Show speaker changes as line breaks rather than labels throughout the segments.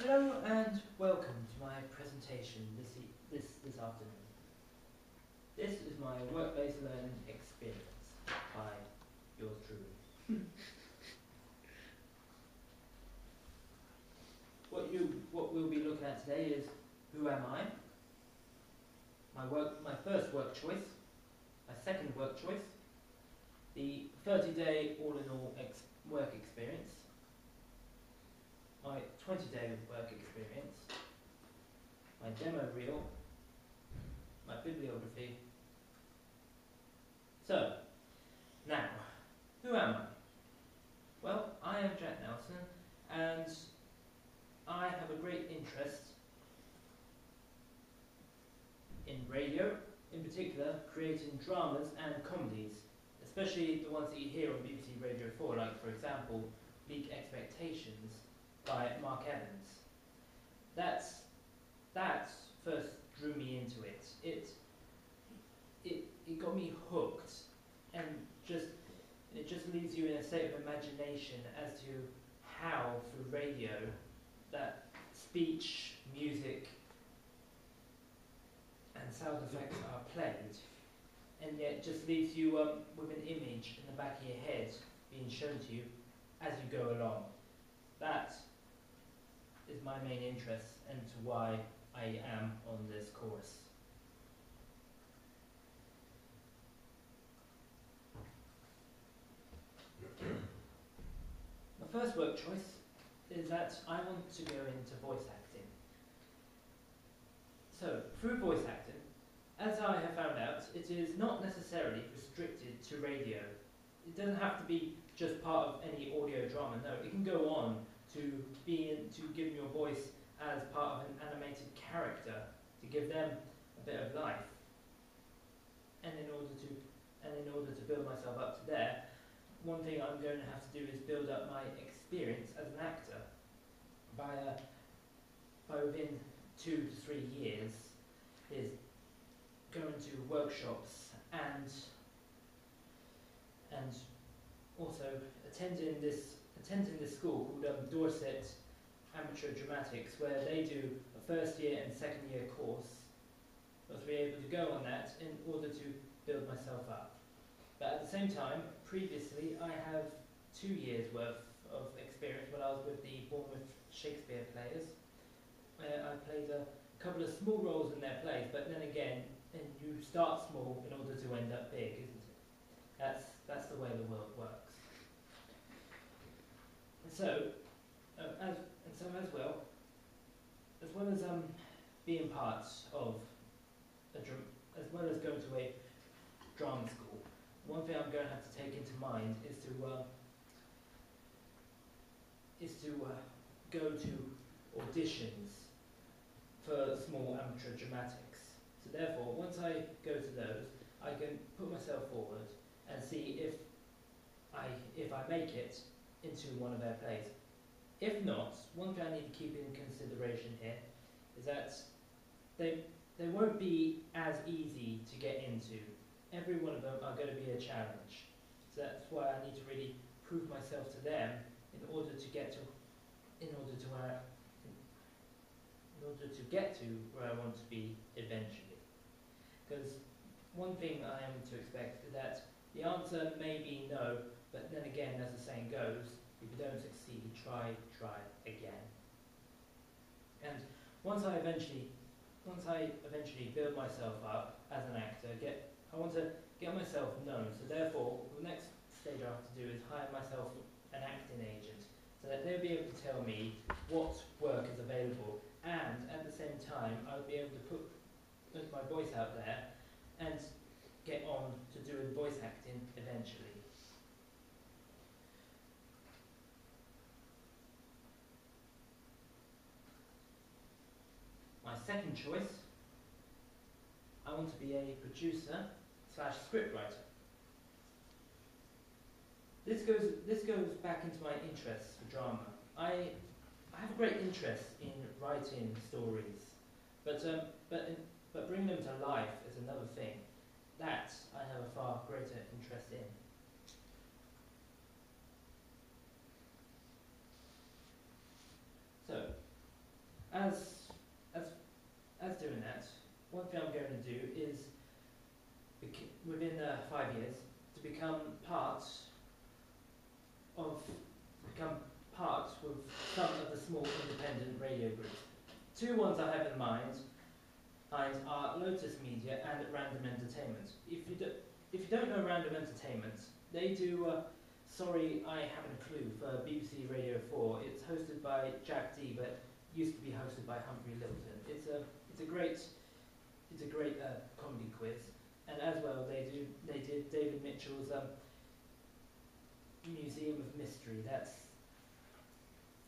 Hello and welcome to my presentation this afternoon. This is my work-based learning experience by yours truly. What we'll be looking at today is who am I? My first work choice, my second work choice, the 30-day all-in-all work experience, my 20-day work experience, my demo reel, my bibliography. So, now, who am I? Well, I am Jack Nelson, and I have a great interest in radio, in particular creating dramas and comedies, especially the ones that you hear on BBC Radio 4, like for example, Bleak Expectations by Mark Evans. That first drew me into it. It got me hooked, and it just leaves you in a state of imagination as to how through radio that speech, music and sound effects are played, and yet just leaves you with an image in the back of your head being shown to you as you go along. That is my main interest and to why I am on this course. My first work choice is that I want to go into voice acting. So, through voice acting, as I have found out, it is not necessarily restricted to radio. It doesn't have to be just part of any audio drama, no, it can go on to give your voice as part of an animated character, to give them a bit of life. And in order to build myself up to there, one thing I'm going to have to do is build up my experience as an actor. By within 2 to 3 years, is going to workshops and also attending this school called Dorset Amateur Dramatics, where they do a first year and second year course. I was able to go on that in order to build myself up. But at the same time, previously I have 2 years worth of experience when I was with the Bournemouth Shakespeare Players, where I played a couple of small roles in their plays, but then again, and you start small in order to end up big, isn't it? That's the way the world works. And so, as well as being part of as well as going to a drama school, one thing I'm going to have to take into mind is to go to auditions for small amateur dramatics. So therefore, once I go to those, I can put myself forward and see if I make it into one of their plays. If not, one thing I need to keep in consideration here is that they won't be as easy to get into. Every one of them are going to be a challenge. So that's why I need to really prove myself to them in order to get to where I want to be eventually. Because one thing I am to expect is that the answer may be no, but then again, as the saying goes, if you don't succeed, try again. And once I eventually build myself up as an actor, I want to get myself known. So therefore, the next stage I have to do is hire myself an acting agent, so that they'll be able to tell me what work is available, and at the same time, I'll be able to put my voice out there and get on to doing voice acting eventually. My second choice, I want to be a producer / scriptwriter. This goes back into my interests for drama. I have a great interest in writing stories, but bringing them to life is another thing. That I have a far greater interest in. So, within 5 years to become part with some of the small independent radio groups. Two ones I have in mind are Lotus Media and Random Entertainment. If you don't know Random Entertainment, they do Sorry I Haven't a Clue for BBC Radio 4. It's hosted by Jack Dee, but used to be hosted by Humphrey Littleton. It's a great comedy quiz, and as well they did David Mitchell's Museum of Mystery.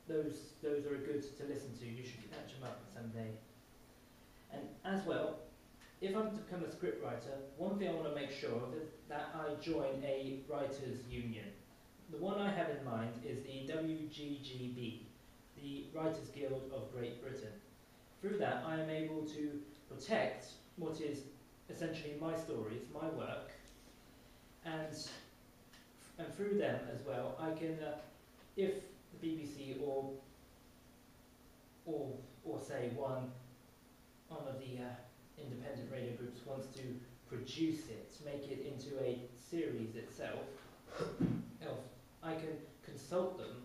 Those are good to listen to. You should catch them up someday. And as well, if I'm to become a scriptwriter, one thing I want to make sure of is that I join a writers' union. The one I have in mind is the WGGB, the Writers Guild of Great Britain. Through that, I am able to protect what is essentially my stories, my work, and through them as well, I can, if the BBC or say one of the independent radio groups wants to produce it, make it into a series itself, I can consult them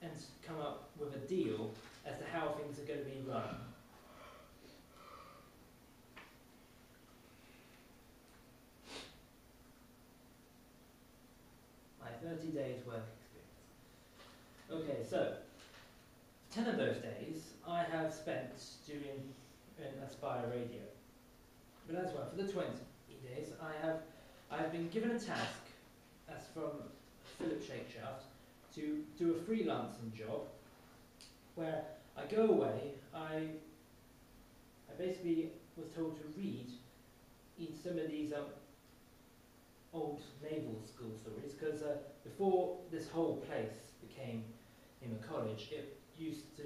and come up with a deal as to how things are going to be run. My 30 days work experience. Okay, so 10 of those days I have spent doing an Aspire Radio. But as well, for the 20 days I have been given a task as from Philip Shakeshaft to do a freelancing job where I go away, I basically was told to read some of these old naval school stories, because before this whole place became a college, it used to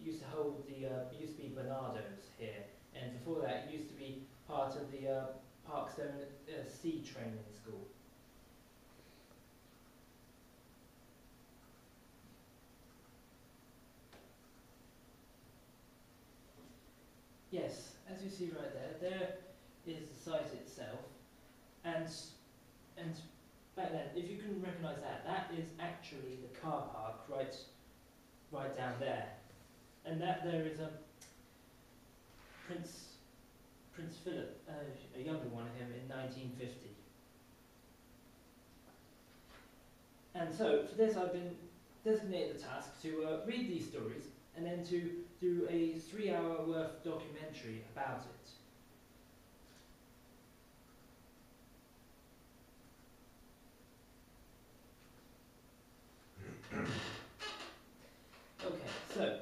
be Barnardo's here, and before that it used to be part of the Parkstone Sea Training School. Yes, as you see right there is the site itself, and back then, if you can recognise that is actually the car park right down there, and that there is Prince Philip, a younger one of him in 1950. And so for this I've been designated the task to read these stories and then to do a 3-hour worth documentary about it. Okay, so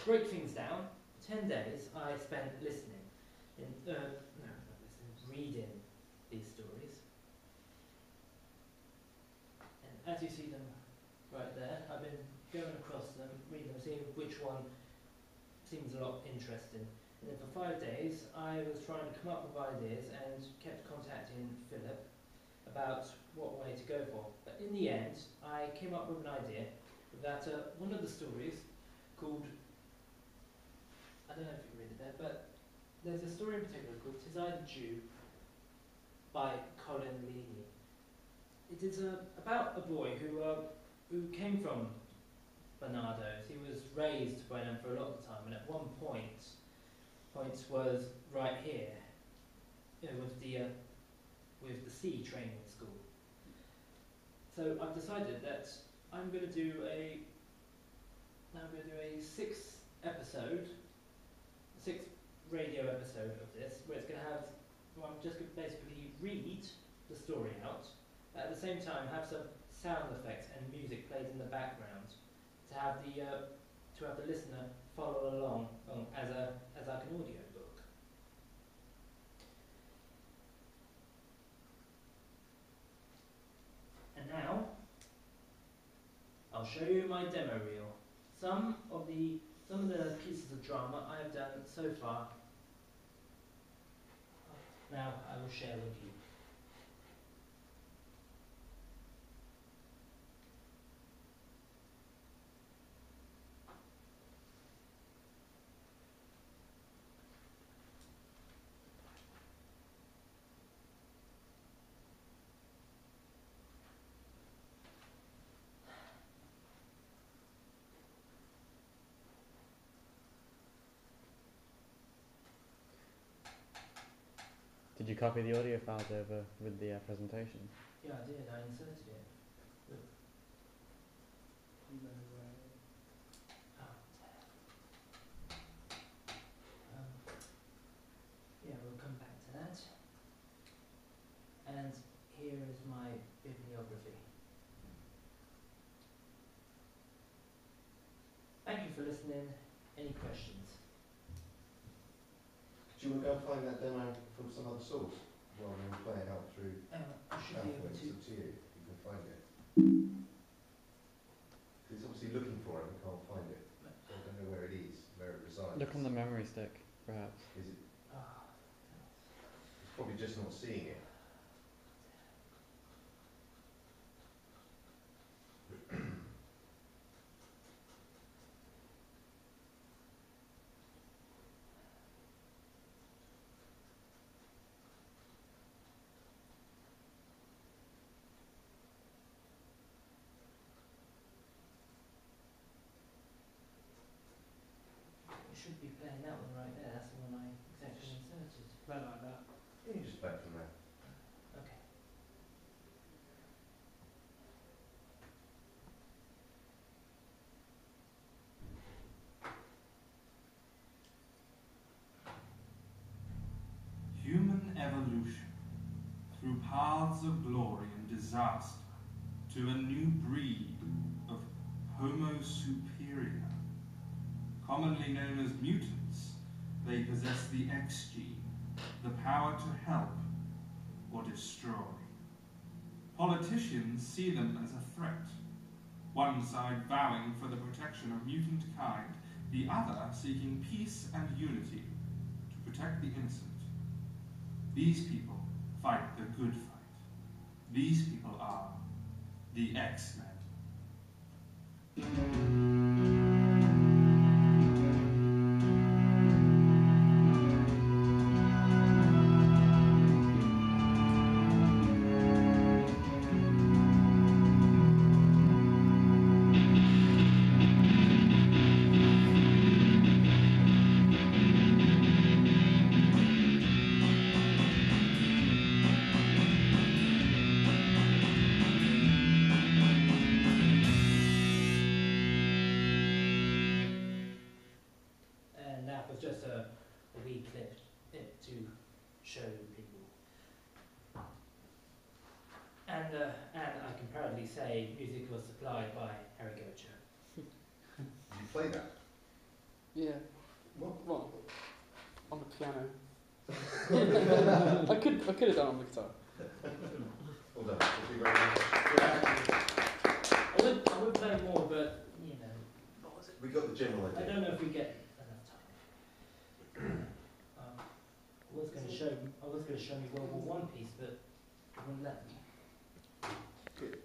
break things down. 10 days I spent listening, reading these stories. And as you see them right there, I've been going across them, reading them, seeing which one seems a lot interesting. And then for 5 days I was trying to come up with ideas and kept contacting Philip about what way to go for. But in the end, I came up with an idea that one of the stories called, I don't know if you read it there, but there's a story in particular called "'Tis I the Jew" by Colin Leaney. It is about a boy who came from Barnardo's. He was raised by them for a lot of the time, and at one point was right here with the Sea Training School. So I've decided that I'm going to do a 6 radio episode of this, where it's going to have, I'm just going to basically read the story out, but at the same time have some sound effects and music played in the background to have the listener follow along as like an audio book. And now I'll show you my demo reel. Some of the pieces of drama I have done so far. Now I will share with you.
Did you copy the audio files over with the presentation?
Yeah, I did. I inserted it. Look. Oh, yeah, we'll come back to that. And here is my bibliography. Thank you for listening. Any questions?
Do you want to go and find that demo from some other source rather than play it out through
I should be able
Alpha? It's
to.
up to you if you can find it. It's obviously looking for it and can't find it. So I don't know where it is, where it resides.
Look on the memory stick, perhaps.
Is it?
Ah,
It's probably just not seeing it.
you should be playing that one right there. That's the one I exactly inserted.
Play like that.
Yeah, you just play it from there.
Okay.
Human evolution, through paths of glory and disaster, to a new breed of Homo superior, commonly known as mutants. They possess the X gene, the power to help or destroy. Politicians see them as a threat, one side vowing for the protection of mutant kind, the other seeking peace and unity to protect the innocent. These people fight the good fight. These people are the X-Men.
And that was just a wee clip to show people. And I can proudly say music was supplied by Harry Gocher.
Did you play that?
Yeah.
What?
On the piano. I could have done on the guitar.
Well done. Thank you very much.
I would play more, but you know. What was it?
We got the general
I
idea.
don't know if we get enough time. I was going to show me World War One piece, but it wouldn't let me.
Good.